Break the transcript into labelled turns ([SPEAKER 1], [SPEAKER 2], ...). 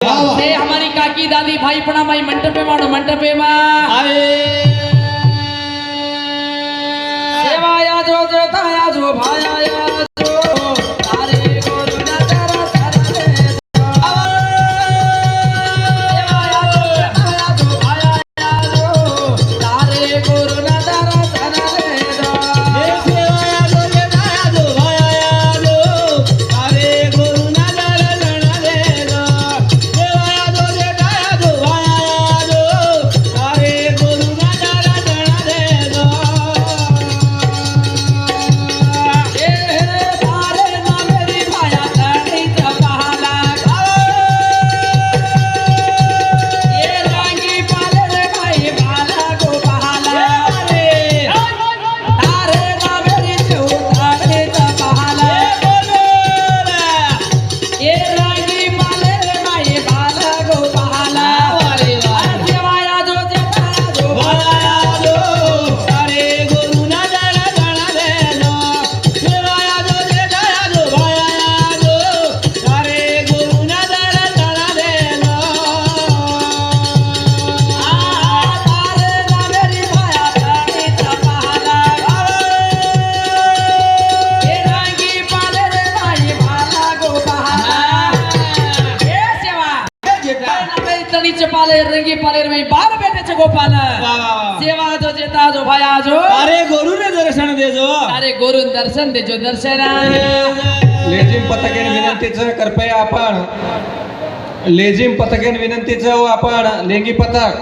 [SPEAKER 1] से हमारी काकी दादी भाई पणा माई मंटपे माणो मंटपे मा सेवाया जो जोताया जो भाया जो तारे गुरु ना तारा तारा रे सेवाया जो जोताया जो भाया जो तारे गुरु ना तारा तारा रे
[SPEAKER 2] सेवाया जो जोताया जो भाया जो तारे गुरु ना तारा तारा रे सेवाया जो जोताया जो भाया जो तारे गुरु ना तारा तारा रे
[SPEAKER 1] रंगी पालेर में 12 बेटे गोपाल सेवा जो जेता जो भाया जो
[SPEAKER 2] तारे गुरु ने दर्शन देजो
[SPEAKER 1] तारे गुरु दर्शन देजो दर्शन
[SPEAKER 3] लेझिम पथकेन विनंतीचं कृपया आपण लेझिम पथकेन विनंतीचं आपण लेंगी पथक